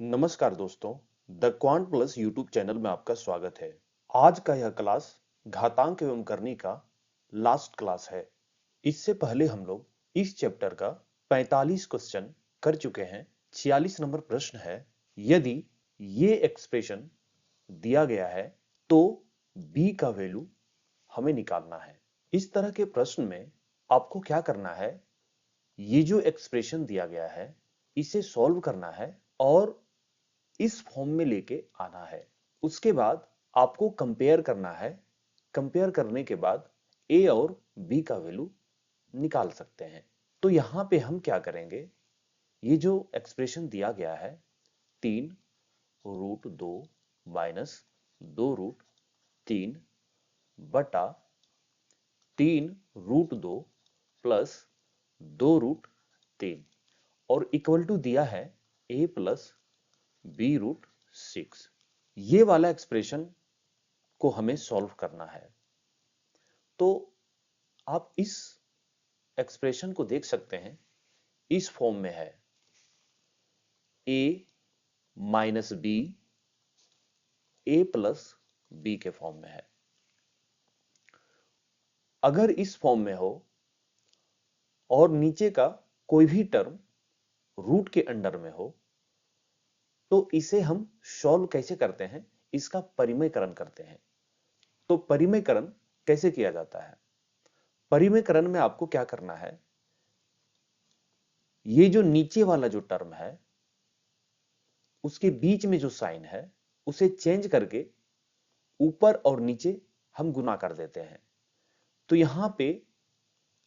नमस्कार दोस्तों, the quant plus YouTube channel में आपका स्वागत है। आज का यह क्लास घातांक एवं करनी का लास्ट क्लास है। इससे पहले हम लोग इस चैप्टर का 45 क्वेश्चन कर चुके हैं। 46 नंबर प्रश्न है, यदि ये एक्सप्रेशन दिया गया है तो b का वैल्यू हमें निकालना है। इस तरह के प्रश्न में आपको क्या करना है, ये जो एक्सप्रेशन दिया गया है इसे सॉल्व करना है और इस फॉर्म में लेके आना है। उसके बाद आपको कंपेयर करना है। कंपेयर करने के बाद ए और बी का वैल्यू निकाल सकते हैं। तो यहां पे हम क्या करेंगे, ये जो एक्सप्रेशन दिया गया है 3√2 माइनस 2√3 बटा 3√2 प्लस 2√3 और इक्वल टू दिया है a प्लस b√6। ये वाला एक्सप्रेशन को हमें सॉल्व करना है। तो आप इस एक्सप्रेशन को देख सकते हैं, इस फॉर्म में है a minus B, a plus B के फॉर्म में है। अगर इस फॉर्म में हो और नीचे का कोई भी टर्म रूट के अंडर में हो तो इसे हम सॉल्व कैसे करते हैं, इसका परिमेयकरण करते हैं। तो परिमेयकरण कैसे किया जाता है? परिमेयकरण में आपको क्या करना है, ये जो नीचे वाला जो टर्म है उसके बीच में जो साइन है उसे चेंज करके ऊपर और नीचे हम गुना कर देते हैं। तो यहां पे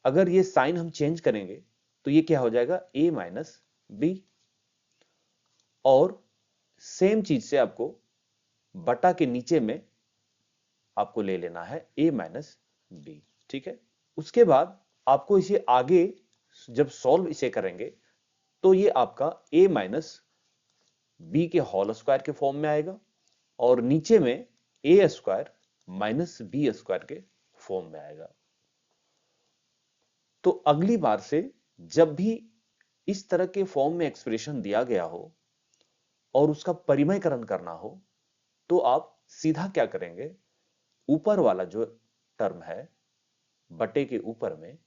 अगर ये साइन हम चेंज करेंगे तो ये क्या हो जाएगा, a माइनस बी। और सेम चीज से आपको बटा के नीचे में आपको ले लेना है a माइनस बी। ठीक है, उसके बाद आपको इसे आगे जब सॉल्व इसे करेंगे तो ये आपका a माइनस बी के होल स्क्वायर के फॉर्म में आएगा और नीचे में a square minus B square के फॉर्म में आएगा। तो अगली बार से जब भी इस तरह के फॉर्म में एक्सप्रेशन दिया गया हो और उसका परिमेयकरण करना हो तो आप सीधा क्या करेंगे, ऊपर वाला जो टर्म है बटे के ऊपर में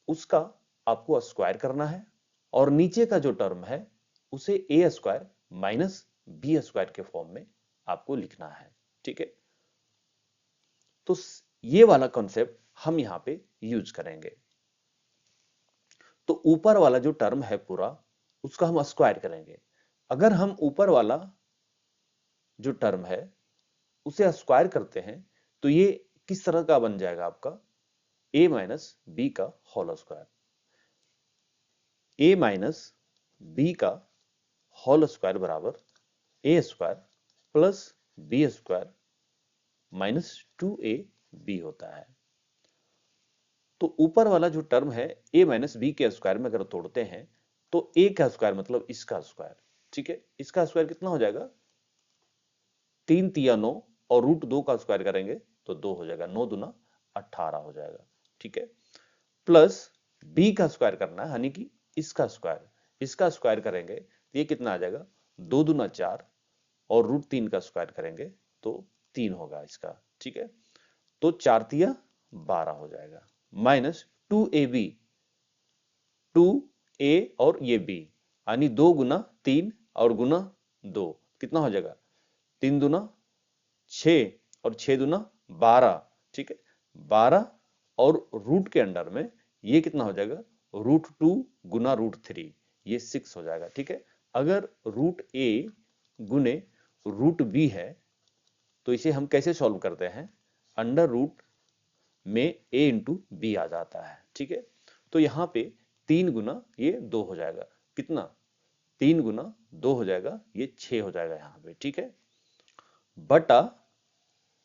उसका आपको स्क्वायर करना है और नीचे का जो टर्म है उसे a square minus B square के फॉर्म में आपको लिखना है। ठीक है, तो ये वाला कॉन्सेप्ट हम यहां पे यूज करेंगे। तो ऊपर वाला जो टर्म है पूरा उसका हम स्क्वायर करेंगे। अगर हम ऊपर वाला जो टर्म है उसे स्क्वायर करते हैं तो ये किस तरह का बन जाएगा आपका, a माइनस बी का whole square. a minus B का होल स्क्वायर बराबर a square plus B square minus 2ab होता है। तो ऊपर वाला जो टर्म है a माइनस बी के स्क्वायर में अगर तोड़ते हैं तो a का स्क्वायर मतलब इसका स्क्वायर। ठीक है, इसका स्क्वायर कितना हो जाएगा, 3 तिया 9 और √2 का स्क्वायर करेंगे तो 2 हो जाएगा, 9 दूना 18 हो जाएगा। ठीक है, प्लस b का स्क्वायर करना है यानी कि इसका स्क्वायर करेंगे तो ये कितना आ जाएगा, 2 दूना 4 और √3 का स्क्वायर करेंगे तो 3 होगा इसका। ठीक है, तो 4 तिया 12 हो जाएगा माइनस 2ab, 2a और ये b यानी 2 गुना 3 और गुना 2 कितना हो जाएगा, 3 दूना 6 और 6 दूना 12। ठीक है, 12 और रूट के अंडर में ये कितना हो जाएगा, √2 गुना √3 ये 6 हो जाएगा। ठीक है, अगर √a गुने √b है तो इसे हम कैसे सॉल्व करते हैं, अंडर रूट में a इंटू बी आ जाता है। ठीक है, तो यहां पे 3 गुना ये 2 हो जाएगा, कितना, 3 गुना 2 हो जाएगा, ये 6 हो जाएगा यहां पे। ठीक है, बटा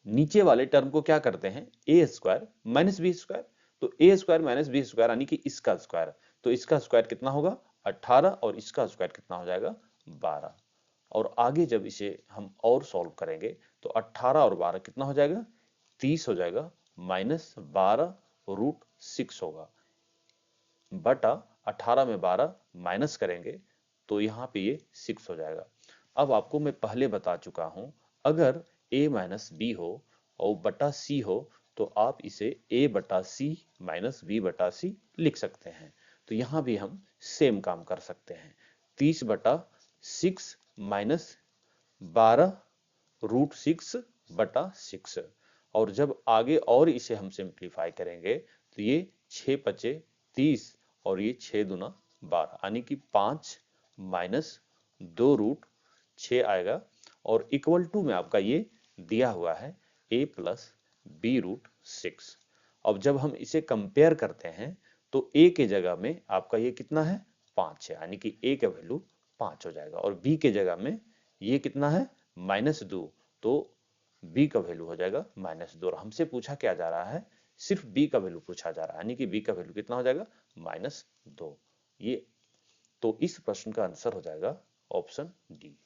नीचे वाले टर्म को क्या करते हैं, a square minus B square. तो a square minus B square यानी कि इसका स्क्वायर, तो इसका स्क्वायर कितना होगा 18 और इसका स्क्वायर कितना हो जाएगा 12। और आगे जब इसे हम और सॉल्व करेंगे तो 18 और 12 कितना हो जाएगा, 30 हो जाएगा माइनस 12 √6 होगा बटा 18 में 12 माइनस करेंगे तो यहां पे ये 6 हो जाएगा। अब आपको मैं पहले बता चुका हूं, अगर a माइनस बी हो और बटा c हो तो आप इसे a बटा c माइनस बी बटा c लिख सकते हैं। तो यहां भी हम सेम काम कर सकते हैं। 30 बटा 6 माइनस 12 रूट 6 बटा 6, और जब आगे और इसे हम सिंप्लीफाई करेंगे तो ये 6 पचे 30 और ये 6 दूना 12, यानी कि 5 माइनस 2 रूट 6 आएगा, और इक्वल टू में आपका ये दिया हुआ है a प्लस बी रूट 6। अब जब हम इसे कंपेयर करते हैं तो a के जगह में आपका ये कितना है 5 है, यानी कि a का वैल्यू 5 हो जाएगा, और b के जगह में ये कितना है -2, तो b का वैल्यू हो जाएगा -2। और हमसे पूछा क्या जा रहा है, सिर्फ b का वैल्यू पूछा जा रहा है, यानी कि b का वैल्यू कितना हो जाएगा -2। ये तो इस प्रश्न का आंसर हो जाएगा ऑप्शन डी।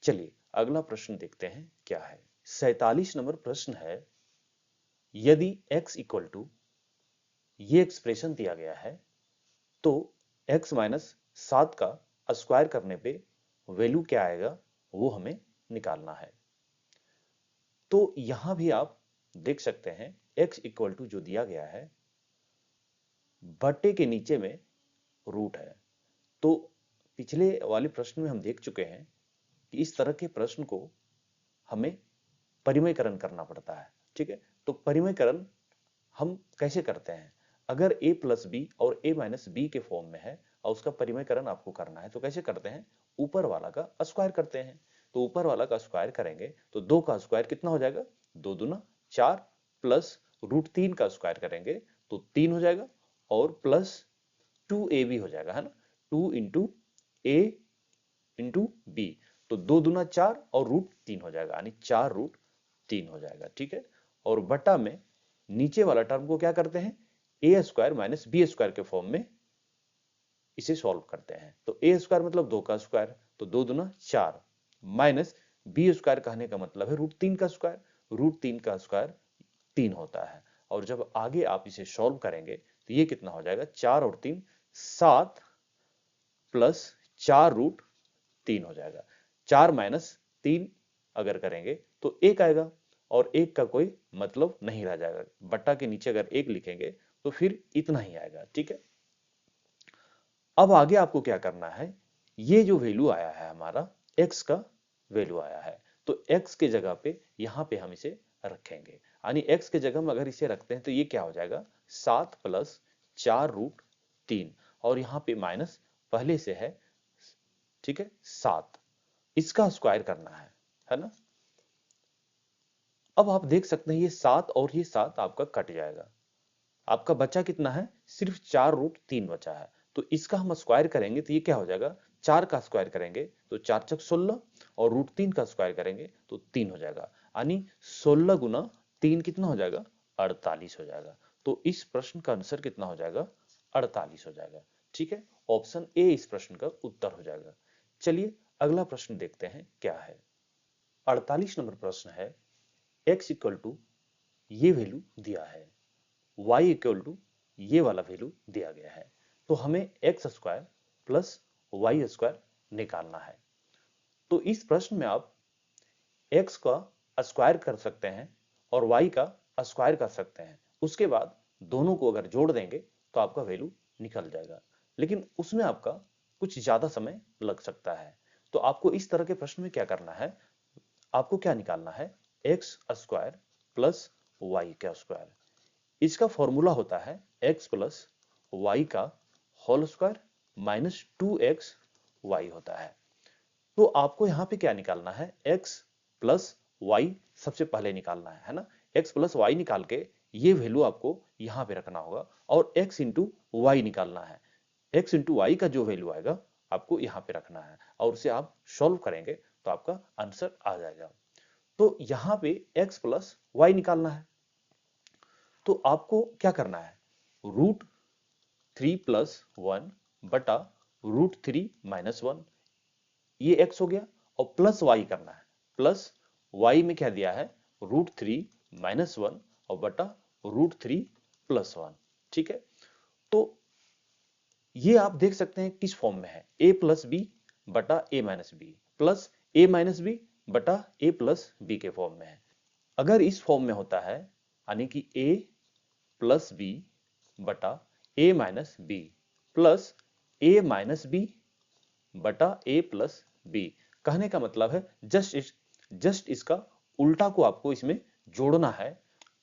चलिए अगला प्रश्न देखते हैं क्या है। 47 नंबर प्रश्न है, यदि x इक्वल टू ये एक्सप्रेशन दिया गया है तो x माइनस 7 का स्क्वायर करने पे वैल्यू क्या आएगा वो हमें निकालना है। तो यहां भी आप देख सकते हैं x इक्वल टू जो दिया गया है बटे के नीचे में रूट है। तो पिछले वाले प्रश्न में हम देख चुके हैं कि इस तरह के प्रश्न को हमें परिमयकरण करना पड़ता है। ठीक है, तो परिमयकरण हम कैसे करते हैं, अगर a प्लस बी और a माइनस बी के फॉर्म में है और उसका परिमयकरण आपको करना है तो कैसे करते हैं, ऊपर वाला का स्क्वायर करते हैं। तो ऊपर वाला का स्क्वायर करेंगे तो 2 का स्क्वायर कितना हो जाएगा 2 दूना 4, प्लस रूट 3 का स्क्वायर करेंगे तो 3 हो जाएगा, और प्लस 2a भी हो जाएगा, है ना, 2 इंटू a इंटू बी, तो 2 दूना 4 और रूट 3 हो जाएगा, यानी 4 रूट 3 हो जाएगा। ठीक है, और बटा में नीचे वाला टर्म को क्या करते हैं ए स्क्वायर माइनस बी स्क्वायर के फॉर्म में इसे सॉल्व करते हैं। तो ए स्क्वायर मतलब 2 का स्क्वायर, तो 2 दूना 4, माइनस बी स्क्वायर कहने का मतलब है रूट 3 का स्क्वायर, रूट 3 का स्क्वायर 3 होता है। और जब आगे आप इसे सॉल्व करेंगे तो ये कितना हो जाएगा 4 और 3 7 प्लस 4 रूट 3 हो जाएगा। 4 माइनस 3 अगर करेंगे तो 1 आएगा, और 1 का कोई मतलब नहीं रह जाएगा, बट्टा के नीचे अगर 1 लिखेंगे तो फिर इतना ही आएगा। ठीक है, अब आगे आपको क्या करना है, ये जो वैल्यू आया है हमारा x का वैल्यू आया है, तो x के जगह पे यहां पे हम इसे रखेंगे, यानी x के जगह में अगर इसे रखते हैं तो ये क्या हो जाएगा 7 प्लस 4 रूट 3, और यहां पे माइनस पहले से है, ठीक है 7, इसका स्क्वायर करना है ना। अब आप देख सकते हैं ये 7 और ये 7 आपका कट जाएगा, आपका बचा कितना है सिर्फ 4 रूट 3 बचा है। तो इसका हम स्क्वायर करेंगे तो ये क्या हो जाएगा 4 का स्क्वायर करेंगे तो 4 चक 16, और रूट 3 का स्क्वायर करेंगे तो 3 हो जाएगा, यानी 16 गुना 3 कितना हो जाएगा 48 हो जाएगा। तो इस प्रश्न का आंसर कितना हो जाएगा 48 हो जाएगा। ठीक है, ऑप्शन ए इस प्रश्न का उत्तर हो जाएगा। चलिए अगला प्रश्न देखते हैं क्या है। 48 नंबर प्रश्न है, x इक्वल टू ये वैल्यू दिया है, y इक्वल टू ये वाला वैल्यू दिया गया है, तो हमें X square plus Y square निकालना है। तो इस प्रश्न में आप x का स्क्वायर कर सकते हैं और y का स्क्वायर कर सकते हैं, उसके बाद दोनों को अगर जोड़ देंगे तो आपका वैल्यू निकल जाएगा, लेकिन उसमें आपका कुछ ज्यादा समय लग सकता है। तो आपको इस तरह के प्रश्न में क्या करना है, आपको क्या निकालना है एक्स स्क्वायर प्लस वाई का स्क्वायर, इसका फॉर्मूला होता है x प्लस वाई का whole square minus 2x Y होता है। तो आपको यहां पे क्या निकालना है x प्लस वाई सबसे पहले निकालना है ना, x प्लस वाई निकाल के ये वैल्यू आपको यहां पे रखना होगा, और x इंटू वाई निकालना है, x इंटू वाई का जो वैल्यू आएगा आपको यहां पे रखना है, और उसे आप सॉल्व करेंगे तो आपका आंसर आ जाएगा। तो यहां पे x प्लस वाई निकालना है, तो आपको क्या करना है रूट 3 प्लस 1 बटा रूट 3 माइनस 1, ये x हो गया, और प्लस y करना है, प्लस y में क्या दिया है रूट 3 माइनस 1 और बटा रूट 3 प्लस 1। ठीक है, तो ये आप देख सकते हैं किस फॉर्म में है a प्लस बी बटा a minus B, plus a minus B बटा a प्लस बी के फॉर्म में है। अगर इस फॉर्म में होता है यानी कि a प्लस बी बटा a minus B plus a minus B बटा a प्लस बी, कहने का मतलब है जस्ट इसका उल्टा को आपको इसमें जोड़ना है।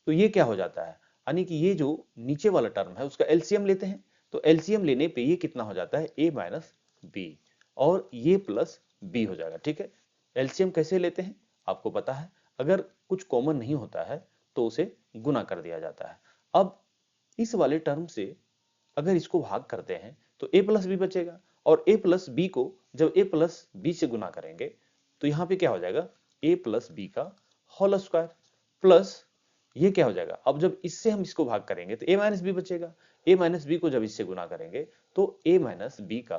तो ये क्या हो जाता है, यानी कि ये जो नीचे वाला टर्म है उसका एलसीएम लेते हैं, तो एलसीएम लेने पे ये कितना हो जाता है a माइनस बी और ये प्लस बी हो जाएगा। ठीक है, एलसीएम कैसे लेते हैं आपको पता है, अगर कुछ कॉमन नहीं होता है तो उसे गुना कर दिया जाता है। अब इस वाले टर्म से अगर इसको भाग करते हैं तो a प्लस बी बचेगा और a प्लस बी को जब a प्लस बी से गुना करेंगे तो यहाँ पे क्या हो जाएगा a प्लस बी का होल स्क्वायर प्लस ये क्या हो जाएगा, अब जब इससे हम इसको भाग करेंगे तो a माइनस बी बचेगा, a माइनस बी को जब इससे गुना करेंगे तो a माइनस बी का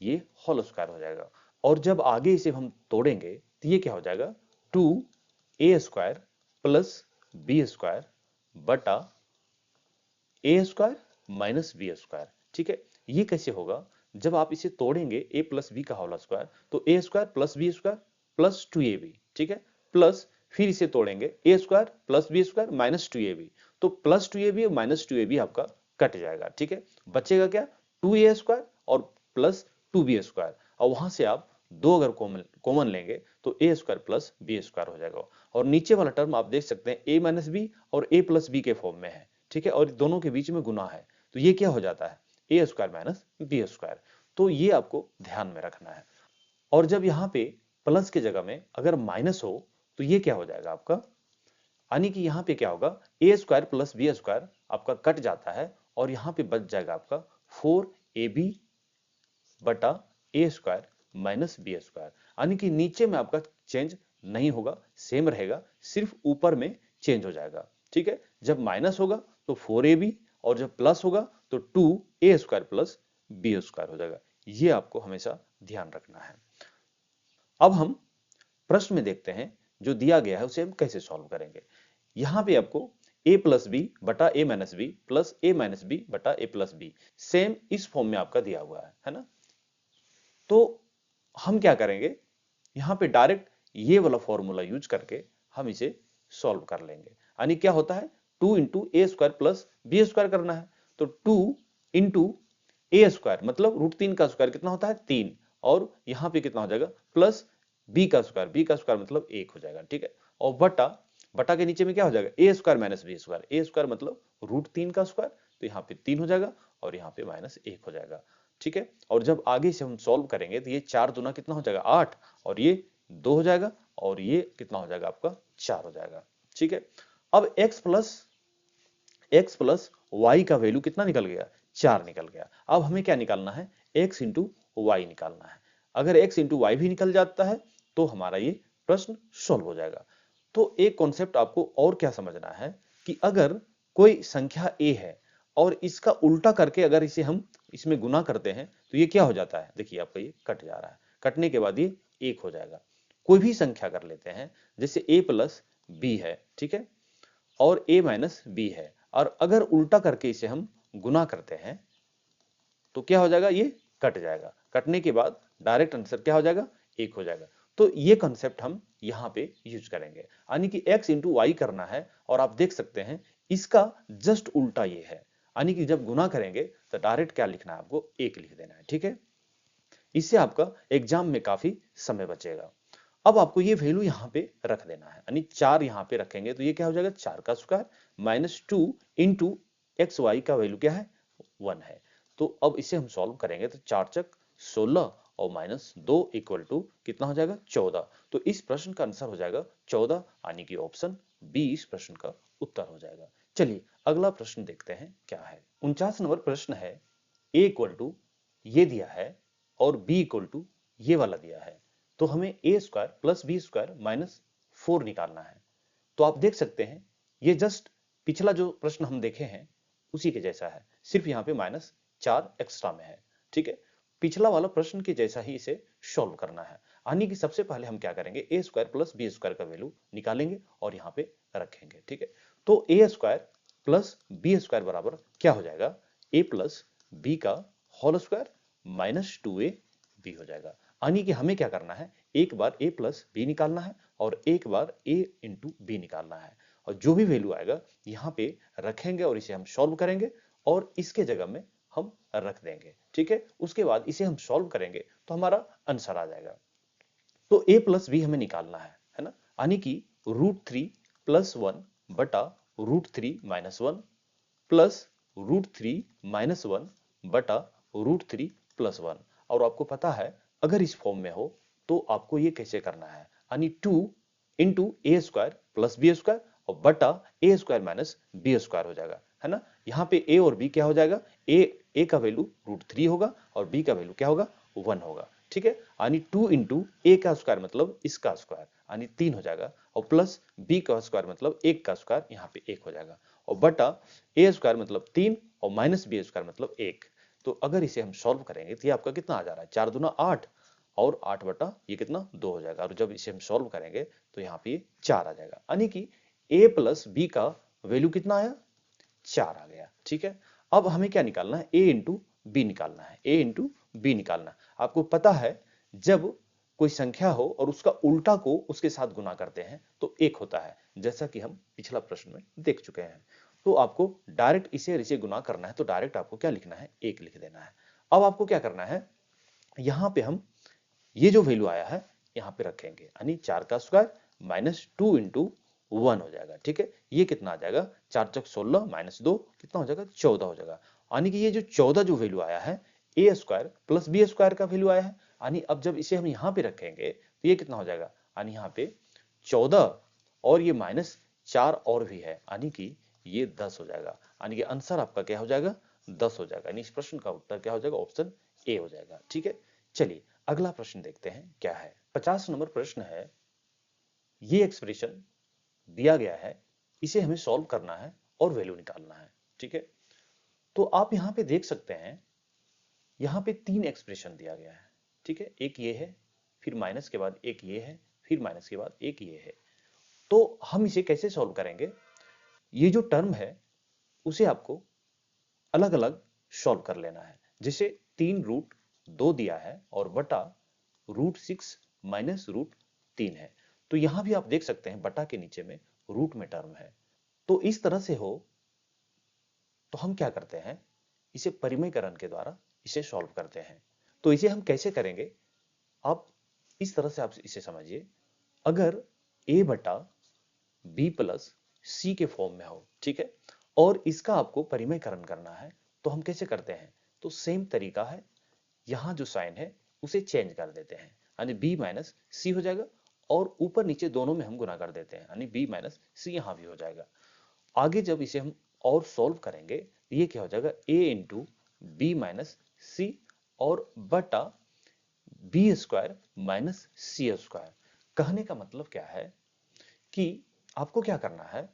ये होल स्क्वायर हो जाएगा और जब आगे इसे हम तोड़ेंगे तो ये क्या हो जाएगा 2a square plus B square बटा a square minus B square. ठीक है, ये कैसे होगा, जब आप इसे तोड़ेंगे a प्लस बी का होल स्क्वायर तो a square plus B square plus 2ab, ठीक है, प्लस फिर इसे तोड़ेंगे a square plus B square minus 2ab, तो प्लस 2ab और माइनस 2ab आपका कट जाएगा। ठीक है, बचेगा क्या 2a स्क्वायर और प्लस 2b स्क्वायर, और वहां से आप दो अगर कॉमन लेंगे तो a square plus B square हो जाएगा और नीचे वाला टर्म आप देख सकते हैं a माइनस बी और a प्लस बी के फॉर्म में है। ठीक है, और दोनों के बीच में गुना है तो ये क्या हो जाता है ए स्क्वायर माइनस बी स्क्वायर, तो ये आपको ध्यान में रखना है। और जब यहाँ पे प्लस की जगह में अगर माइनस हो तो ये क्या हो जाएगा आपका, यानी कि यहाँ पे क्या होगा ए स्क्वायर प्लस बी स्क्वायर आपका कट जाता है और यहाँ पे बच जाएगा आपका 4ab बटा ए स्क्वायर माइनस बी स्क्वायर, यानी कि नीचे में आपका चेंज नहीं होगा, सेम रहेगा, सिर्फ ऊपर में चेंज हो जाएगा। ठीक है, जब माइनस होगा तो 4ab और जब प्लस होगा तो 2a square plus B square हो जाएगा। ये आपको हमेशा ध्यान रखना है। अब हम प्रश्न में देखते हैं जो दिया गया है उसे हम कैसे सॉल्व करेंगे। यहां पे आपको a प्लस बी बटा a minus B plus a minus B बटा a प्लस बी सेम इस फॉर्म में आपका दिया हुआ है ना। तो हम क्या करेंगे, यहां पे डायरेक्ट ये वाला फॉर्मूला यूज करके हम इसे सॉल्व कर लेंगे। यानी क्या होता है 2 इंटू ए स्क्वायर प्लस बी स्क्वायर करना है, तो 2 इंटू ए स्क्वायर मतलब √3 का स्क्वायर कितना होता है 3 और यहां पे कितना हो जाएगा प्लस बी का स्क्वायर मतलब 1 हो जाएगा। ठीक है, और बटा बटा के नीचे में क्या हो जाएगा ए स्क्वायर माइनस बी स्क्वायर, ए स्क्वायर मतलब √3 का स्क्वायर, तो यहाँ पे 3 हो जाएगा और यहाँ पे माइनस 1 हो जाएगा। ठीक है, और जब आगे से हम सॉल्व करेंगे तो ये 4 दूना कितना हो जाएगा 8 और ये 2 हो जाएगा और ये कितना हो जाएगा आपका 4 हो जाएगा। ठीक है, अब x प्लस वाई का वैल्यू कितना निकल गया 4 निकल गया। अब हमें क्या निकालना है x इंटू वाई निकालना है। अगर x इंटू वाई भी निकल जाता है तो हमारा ये प्रश्न सॉल्व हो जाएगा। तो एक कॉन्सेप्ट आपको और क्या समझना है कि अगर कोई संख्या a है और इसका उल्टा करके अगर इसे हम इसमें गुना करते हैं तो ये क्या हो जाता है, देखिए आपका ये कट जा रहा है, कटने के बाद ये 1 हो जाएगा। कोई भी संख्या कर लेते हैं जैसे a प्लस बी है, ठीक है, और a माइनस बी है, और अगर उल्टा करके इसे हम गुना करते हैं तो क्या हो जाएगा, ये कट जाएगा, कटने के बाद डायरेक्ट आंसर क्या हो जाएगा 1 हो जाएगा। तो ये कंसेप्ट हम यहाँ पे यूज करेंगे, यानी कि x इंटू वाई करना है और आप देख सकते हैं इसका जस्ट उल्टा ये है, यानी कि जब गुना करेंगे तो डायरेक्ट क्या लिखना है आपको 1 लिख देना है। ठीक है, इससे आपका एग्जाम में काफी समय बचेगा। अब आपको ये वैल्यू यहाँ पे रख देना है, यानी 4 यहाँ पे रखेंगे तो ये क्या हो जाएगा 4 का square minus 2 into X Y का वैल्यू क्या है 1 है। तो अब इसे हम सॉल्व करेंगे तो 4 चक 16 और माइनस 2 इक्वल टू कितना हो जाएगा 14। तो इस प्रश्न का आंसर हो जाएगा 14, यानी कि ऑप्शन बी इस प्रश्न का उत्तर हो जाएगा। चलिए अगला प्रश्न देखते हैं क्या है। 49 नंबर प्रश्न है, a इक्वल टू ये दिया है और b इक्वल टू ये वाला दिया है, तो हमें a square plus B square minus 4 निकालना है। तो आप देख सकते हैं ये जस्ट पिछला जो प्रश्न हम देखे हैं उसी के जैसा है, सिर्फ यहाँ पे माइनस 4 एक्स्ट्रा में है। ठीक है, पिछला वाला प्रश्न के जैसा ही इसे सॉल्व करना है, यानी कि सबसे पहले हम क्या करेंगे a square plus B square का वैल्यू निकालेंगे और यहाँ पे रखेंगे। ठीक है, तो a square plus B square बराबर क्या हो जाएगा a प्लस बी का होल स्क्वायर माइनस 2ab हो जाएगा, यानी कि हमें क्या करना है एक बार a प्लस बी निकालना है और एक बार a इंटू बी निकालना है, और जो भी वैल्यू आएगा यहाँ पे रखेंगे और इसे हम सॉल्व करेंगे और इसके जगह में हम रख देंगे, ठीक है। उसके बाद इसे हम सॉल्व करेंगे तो हमारा आंसर आ जाएगा। तो a प्लस बी हमें निकालना है ना, यानी कि √3 + 1 बटा √3 - 1 प्लस √3 - 1 बटा √3 + 1। और आपको पता है अगर इस फॉर्म में हो तो आपको ये कैसे करना है, यानी 2 इंटू ए स्क्वायर प्लस बी स्क्वायर और बटा ए स्क्वायर माइनस बी स्क्वायर हो जाएगा, है ना। यहाँ पे ए और बी क्या हो जाएगा, ए का वैल्यू √3 होगा और बी का वैल्यू क्या होगा, 1 होगा, ठीक है। यानी 2 इंटू ए का स्क्वायर मतलब इसका स्क्वायर यानी 3 हो जाएगा और प्लस बी का स्क्वायर मतलब 1 का स्क्वायर यहाँ पे 1 हो जाएगा और बटा ए स्क्वायर मतलब 3 और माइनस बी स्क्वायर मतलब 1। तो अगर इसे हम सॉल्व करेंगे तो ये आपका कितना आ जा रहा है, 4 दूना 8 और 8 बटा ये कितना 2 हो जाएगा, और जब इसे हम सॉल्व करेंगे तो यहाँ पे 4 आ जाएगा, यानी कि a प्लस बी का वैल्यू कितना आया, 4 आ गया, ठीक है। अब हमें क्या निकालना है, a इंटू बी निकालना है, a इंटू बी निकालना है। आपको पता है जब कोई संख्या हो और उसका उल्टा को उसके साथ गुना करते हैं तो 1 होता है, जैसा कि हम पिछला प्रश्न में देख चुके हैं। तो आपको डायरेक्ट इसे और इसे गुना करना है तो डायरेक्ट आपको क्या लिखना है, 1 लिख देना है। अब आपको क्या करना है, यहाँ पे हम ये जो वैल्यू आया है यहाँ पे रखेंगे, यानी 4 का स्क्वायर माइनस 2 इंटू 1 हो जाएगा, ठीक है। ये कितना आ जाएगा, 4 चक 16 माइनस 2 कितना हो जाएगा, 14 हो जाएगा। यानी कि ये जो 14 जो वैल्यू आया है ए स्क्वायर प्लस बी स्क्वायर का वैल्यू आया है, यानी अब जब इसे हम यहाँ पे रखेंगे तो ये कितना हो जाएगा, यानी यहाँ पे 14 और ये माइनस 4 और भी है, यानी कि ये 10 हो जाएगा, यानी कि आंसर आपका क्या हो जाएगा, 10 हो जाएगा। यानी इस प्रश्न का उत्तर क्या हो जाएगा, ऑप्शन ए हो जाएगा, ठीक है। चलिए अगला प्रश्न देखते हैं क्या है। 50 नंबर प्रश्न है, ये एक्सप्रेशन दिया गया है, इसे हमें सॉल्व करना है और वैल्यू निकालना है, ठीक है। तो आप यहां पे देख सकते हैं, यहां पे 3 एक्सप्रेशन दिया गया है, ठीक है। एक ये है, फिर माइनस के बाद एक ये है, फिर माइनस के बाद एक ये है। तो हम इसे कैसे सॉल्व करेंगे, ये जो टर्म है उसे आपको अलग अलग सॉल्व कर लेना है। जैसे 3√2 दिया है और बटा √6 माइनस √3 है, तो यहां भी आप देख सकते हैं बटा के नीचे में रूट में टर्म है। तो इस तरह से हो तो हम क्या करते हैं, इसे परिमेयकरण के द्वारा इसे सॉल्व करते हैं। तो इसे हम कैसे करेंगे, आप इस तरह से आप इसे समझिए, अगर a बटा बी प्लस सी के फॉर्म में हो, ठीक है, और इसका आपको परिमेयकरण करना है तो हम कैसे करते हैं, तो सेम तरीका है, यहां जो साइन है उसे चेंज कर देते हैं, यानी b माइनस सी हो जाएगा और ऊपर नीचे दोनों में हम गुना कर देते हैं, यानी b माइनस सी यहां भी हो जाएगा। आगे जब इसे हम और सॉल्व करेंगे तो ये क्या हो जाएगा, a इंटू बी माइनस सी और बटा बी स्क्वायर माइनस सी स्क्वायर। कहने का मतलब क्या है कि आपको क्या करना है,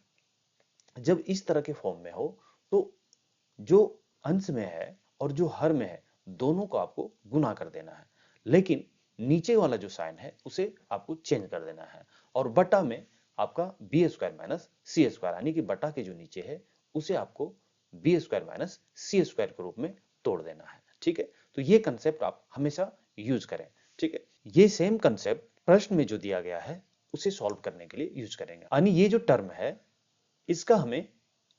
जब इस तरह के फॉर्म में हो तो जो अंश में है और जो हर में है दोनों को आपको गुना कर देना है, लेकिन नीचे वाला जो साइन है उसे आपको चेंज कर देना है और बटा में आपका बी स्क्वायर माइनस सी स्क्वायर, यानी कि बटा के जो नीचे है उसे आपको बी स्क्वायर माइनस सी स्क्वायर के रूप में तोड़ देना है, ठीक है। तो ये कंसेप्ट आप हमेशा यूज करें, ठीक है। ये सेम कंसेप्ट प्रश्न में जो दिया गया है उसे सॉल्व करने के लिए यूज करेंगे, यानी ये जो टर्म है इसका हमें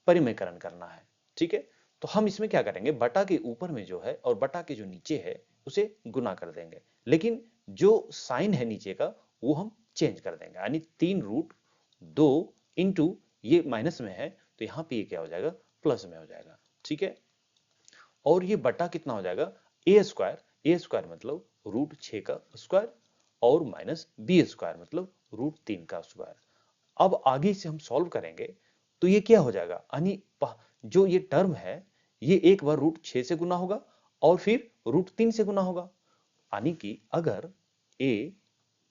परिमेयकरण करना है, ठीक है। तो हम इसमें क्या करेंगे, बटा के ऊपर में जो है और बटा के जो नीचे है उसे गुना कर देंगे, लेकिन जो साइन है नीचे का वो हम चेंज कर देंगे, यानी 3√2 इंटू ये माइनस में है तो यहां पे ये क्या हो जाएगा, प्लस में हो जाएगा, ठीक है। और ये बटा कितना हो जाएगा, ए स्क्वायर मतलब √6 का स्क्वायर और माइनस बी स्क्वायर मतलब √3 का स्क्वायर। अब आगे से हम सॉल्व करेंगे तो ये क्या हो जाएगा, यानी जो ये टर्म है ये एक बार √6 से गुना होगा और फिर √3 से गुना होगा, यानी कि अगर a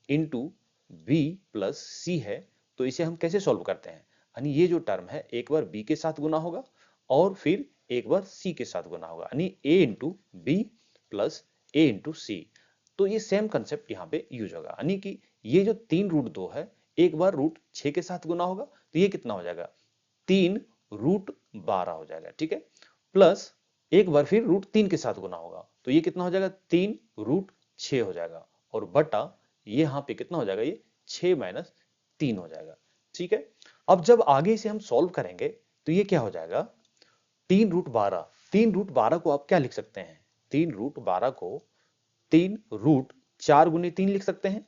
इंटू बी प्लस सी है तो इसे हम कैसे सॉल्व करते हैं, यानी ये जो टर्म है एक बार b के साथ गुना होगा और फिर एक बार c के साथ गुना होगा, यानी a into b plus a into c. तो ये सेम कंसेप्ट यहाँ पे यूज होगा, यानी कि ये जो 3√2 है एक बार √6 के साथ गुना होगा तो ये कितना हो जाएगा, 3√12 हो जाएगा, ठीक है, प्लस एक बार फिर √3 के साथ गुना होगा तो ये कितना हो जाएगा, 3√6 हो जाएगा और बटा ये यहाँ पे कितना हो जाएगा, ये 6 माइनस 3 हो जाएगा। ठीक है, अब जब आगे से हम सॉल्व करेंगे तो ये क्या हो जाएगा, 3√12। 3√12 को आप क्या लिख सकते हैं, 3√12 को 3 √4 × 3 लिख सकते हैं।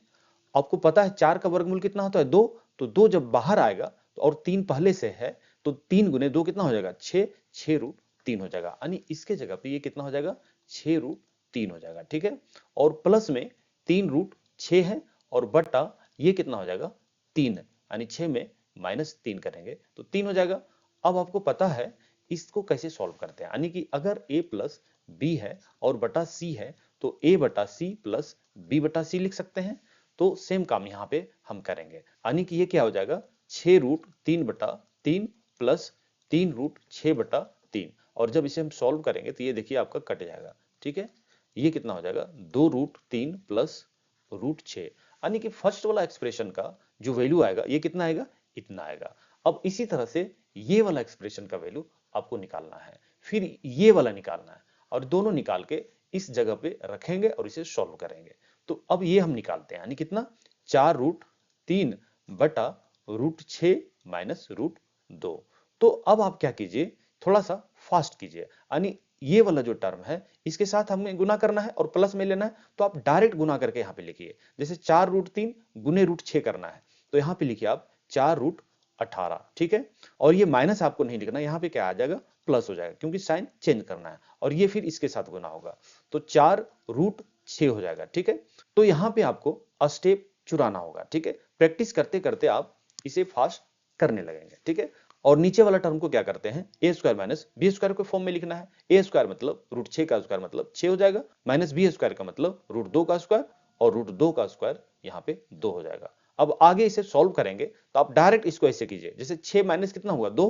आपको पता है 4 का वर्गमूल कितना होता है, 2, तो 2 जब बाहर आएगा तो और 3 पहले से है तो 3 × 2 कितना हो जाएगा, 6, 6√3 हो जाएगा। यानी इसके जगह पे ये कितना हो जाएगा, 6√3 हो जाएगा। ठीक है, और प्लस में 3√6 है और बटा ये कितना हो जाएगा, 3, यानी 6 में -3 करेंगे तो 3 हो जाएगा। अब आपको पता है इसको कैसे सॉल्व करते हैं, यानी कि अगर a प्लस बी है और बटा c है तो a बटा c प्लस b बटा c लिख सकते हैं। तो सेम काम यहाँ पे हम करेंगे, यानी कि ये क्या हो जाएगा, 6√3/3 प्लस 3√6/3, और जब इसे हम सॉल्व करेंगे तो ये देखिए आपका कट जाएगा। ठीक है, ये कितना हो जाएगा, 2√3 प्लस √6, यानी कि फर्स्ट वाला एक्सप्रेशन का जो वैल्यू आएगा ये कितना आएगा, इतना आएगा। अब इसी तरह से ये वाला एक्सप्रेशन का वैल्यू आपको निकालना है, फिर ये वाला निकालना है, और दोनों निकाल के इस जगह पे रखेंगे और इसे सॉल्व करेंगे। तो अब ये हम निकालते हैं, यानी कितना, 4√3/√6 माइनस √2। तो अब आप क्या कीजिए, थोड़ा सा फास्ट कीजिए, यानी ये वाला जो टर्म है इसके साथ हमें गुना करना है और प्लस में लेना है, तो आप डायरेक्ट गुना करके यहाँ पे लिखिए। जैसे 4√3 × √6 करना है तो यहाँ पे लिखिए आप 4√18। ठीक है, और ये माइनस आपको नहीं लिखना, यहाँ पे क्या आ जाएगा, प्लस हो जाएगा, क्योंकि साइन चेंज करना है, और ये फिर इसके साथ गुना होगा तो 4√6 हो जाएगा। ठीक है, तो यहाँ पे आपको स्टेप चुराना होगा। ठीक है, प्रैक्टिस करते करते आप इसे फास्ट करने लगेंगे। ठीक है, और नीचे वाला टर्म को क्या करते हैं, a² माइनस b² के फॉर्म में लिखना है। a² मतलब √6 का स्क्वायर मतलब 6 हो जाएगा, माइनस b² का मतलब √2 का स्क्वायर, और √2 का स्क्वायर यहाँ पे 2 हो जाएगा। अब आगे इसे सॉल्व करेंगे तो आप डायरेक्ट इसको ऐसे कीजिए, जैसे 6 माइनस कितना हुआ, 2,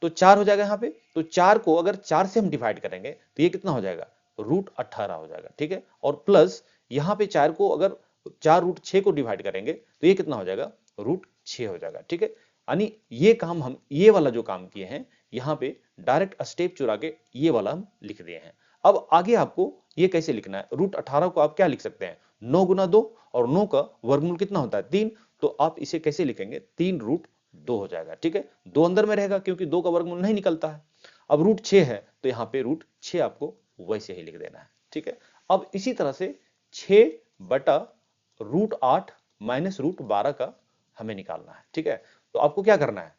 तो 4 हो जाएगा यहाँ पे। तो 4 को अगर 4 से हम डिवाइड करेंगे तो ये कितना हो जाएगा, √18 हो जाएगा। ठीक है, और प्लस यहाँ पे 4 को अगर 4√6 को डिवाइड करेंगे तो ये कितना हो जाएगा, √6 हो जाएगा। ठीक है, यानी ये काम हम, ये वाला जो काम किए हैं यहाँ पे डायरेक्ट स्टेप चुरा के ये वाला हम लिख दिए हैं। अब आगे आपको ये कैसे लिखना है, √18 को आप क्या लिख सकते हैं, 9 × 2, और 9 का वर्गमूल कितना होता है, 3, तो आप इसे कैसे लिखेंगे, 3√2 हो जाएगा। ठीक है, 2 अंदर में रहेगा क्योंकि 2 का वर्गमूल नहीं निकलता है। अब √6 है तो यहाँ पे √6 आपको वैसे ही लिख देना है। ठीक है, अब इसी तरह से 6/√8 माइनस √12 का हमें निकालना है। ठीक है, तो आपको क्या करना है,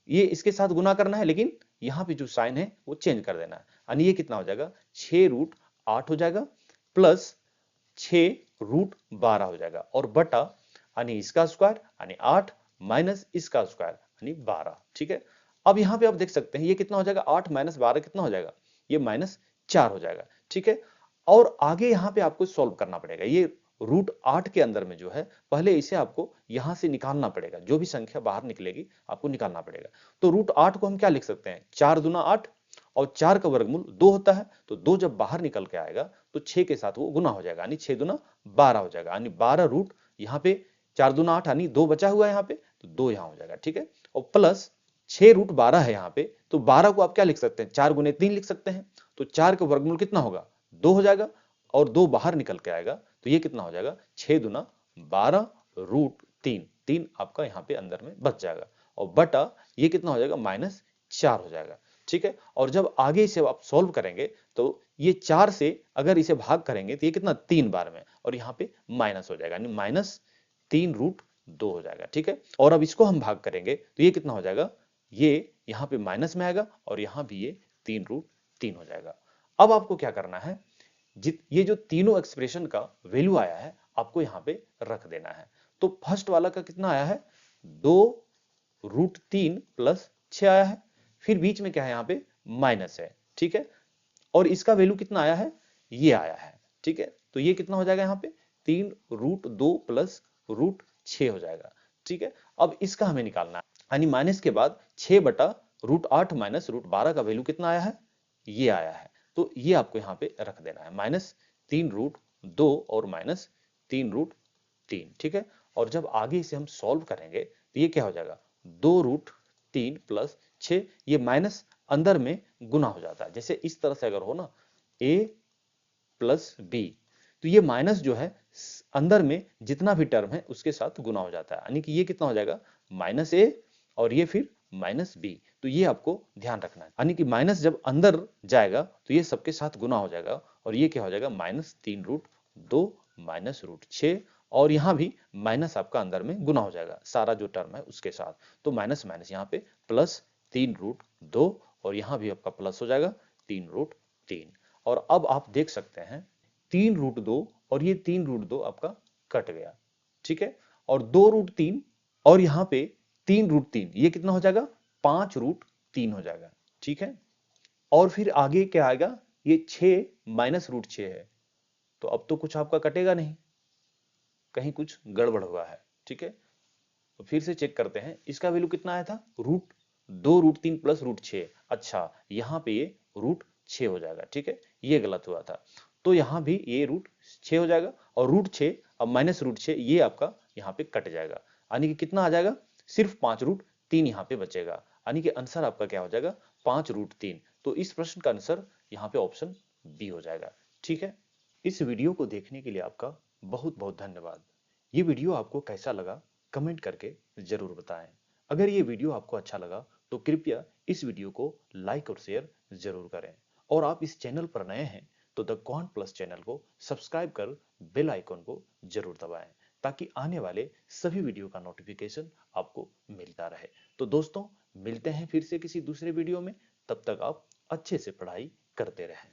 ये इसके साथ गुना करना है, लेकिन यहाँ पे जो साइन है वो चेंज कर देना है, यानी ये कितना हो जाएगा, 6√8 हो जाएगा प्लस 6√12 हो जाएगा, और बटा यानी इसका स्क्वायर यानी 8 माइनस इसका स्क्वायर यानी 12। ठीक है, अब यहाँ पे आप देख सकते हैं ये कितना हो जाएगा, 8 माइनस 12 कितना हो जाएगा, ये -4 हो जाएगा। ठीक है, और आगे यहाँ पे आपको सॉल्व करना पड़ेगा, ये √8 के अंदर में जो है पहले इसे आपको यहां से निकालना पड़ेगा, जो भी संख्या बाहर निकलेगी आपको निकालना पड़ेगा। तो √8 को हम क्या लिख सकते हैं, 4 दूना 8, और 4 का वर्गमूल 2 होता है, तो 2 जब बाहर निकल के आएगा तो 6 के साथ वो गुना हो जाएगा, यानी 6 दूना 12 हो जाएगा, यानी 12 रूट यहाँ पे 4 दूना 8 यानी 2 बचा हुआ है यहाँ पे, तो 2 यहाँ हो जाएगा। ठीक है, और प्लस 6√12 है यहाँ पे, तो 12 को आप क्या लिख सकते हैं, 4 × 3 लिख सकते हैं, तो 4 का वर्गमूल कितना होगा, 2 हो जाएगा, और 2 बाहर निकल के आएगा तो ये कितना हो जाएगा, 6 दूना 12 √3, 3 आपका यहाँ पे अंदर में बच जाएगा, और बटा ये कितना हो जाएगा, -4 हो जाएगा। ठीक है, और जब आगे इसे आप सॉल्व करेंगे तो ये 4 से अगर इसे भाग करेंगे तो ये कितना, 3 बार में, और यहाँ पे माइनस हो जाएगा, यानी -3√2 हो जाएगा। ठीक है, और अब इसको हम भाग करेंगे तो ये कितना हो जाएगा, ये यहाँ पे माइनस में आएगा, और यहाँ भी ये 3√3 हो जाएगा। अब आपको क्या करना है, ये जो तीनों एक्सप्रेशन का वैल्यू आया है आपको यहाँ पे रख देना है। तो फर्स्ट वाला का कितना आया है, 2√3 + 6 आया है, फिर बीच में क्या है, यहाँ पे माइनस है। ठीक है, और इसका वैल्यू कितना आया है, ये आया है। ठीक है, तो ये कितना हो जाएगा, यहाँ पे 3√2 + √6 हो जाएगा। ठीक है, अब इसका हमें निकालना है, यानी माइनस के बाद 6/√8 माइनस √12 का वैल्यू कितना आया है, ये आया है, तो ये आपको यहाँ पे रख देना है, -3√2 और -3√3। ठीक है, और जब आगे इसे हम सॉल्व करेंगे तो ये क्या हो जाएगा, 2√3 + 6, ये माइनस अंदर में गुना हो जाता है, जैसे इस तरह से अगर हो ना a + b, तो ये माइनस जो है अंदर में जितना भी टर्म है उसके साथ गुना हो जाता है, यानी कि ये कितना हो जाएगा माइनस ए और ये फिर माइनस बी। तो ये आपको ध्यान रखना है, यानी कि माइनस जब अंदर जाएगा तो ये सबके साथ गुना हो जाएगा और ये क्या हो जाएगा -3√2 -√6 और यहाँ भी माइनस आपका अंदर में गुना हो जाएगा सारा जो टर्म है उसके साथ। तो माइनस माइनस यहाँ पे +3√2 और यहाँ भी आपका प्लस हो जाएगा 3√3। और अब आप देख सकते हैं 3√2 और ये 3√2 आपका कट गया, ठीक है। और 2√3 और यहाँ पे 3√3 ये कितना हो जाएगा 5√3 हो जाएगा, ठीक है। और फिर आगे क्या आएगा, ये 6 -√6 है, तो अब तो कुछ आपका कटेगा नहीं, कहीं कुछ गड़बड़ हुआ है, ठीक है। तो फिर से चेक करते हैं, इसका वैल्यू कितना आया था √2√3 + √6। अच्छा यहाँ पे ये √6 हो जाएगा, ठीक है, ये गलत हुआ था। तो यहाँ भी ये √6 हो जाएगा और √6 अब -√6 ये आपका यहाँ पे कट जाएगा, यानी कि कितना आ जाएगा सिर्फ 5√3 यहाँ पे बचेगा, यानी कि आंसर आपका क्या हो जाएगा 5√3। तो इस प्रश्न का आंसर यहाँ पे ऑप्शन बी हो जाएगा, ठीक है। इस वीडियो को देखने के लिए आपका बहुत बहुत धन्यवाद। ये वीडियो आपको कैसा लगा कमेंट करके जरूर बताएं। अगर ये वीडियो आपको अच्छा लगा तो कृपया इस वीडियो को लाइक और शेयर जरूर करें। और आप इस चैनल पर नए हैं तो द क्वांट प्लस चैनल को सब्सक्राइब कर बेल आइकन को जरूर दबाएं ताकि आने वाले सभी वीडियो का नोटिफिकेशन आपको मिलता रहे। तो दोस्तों मिलते हैं फिर से किसी दूसरे वीडियो में, तब तक आप अच्छे से पढ़ाई करते रहें।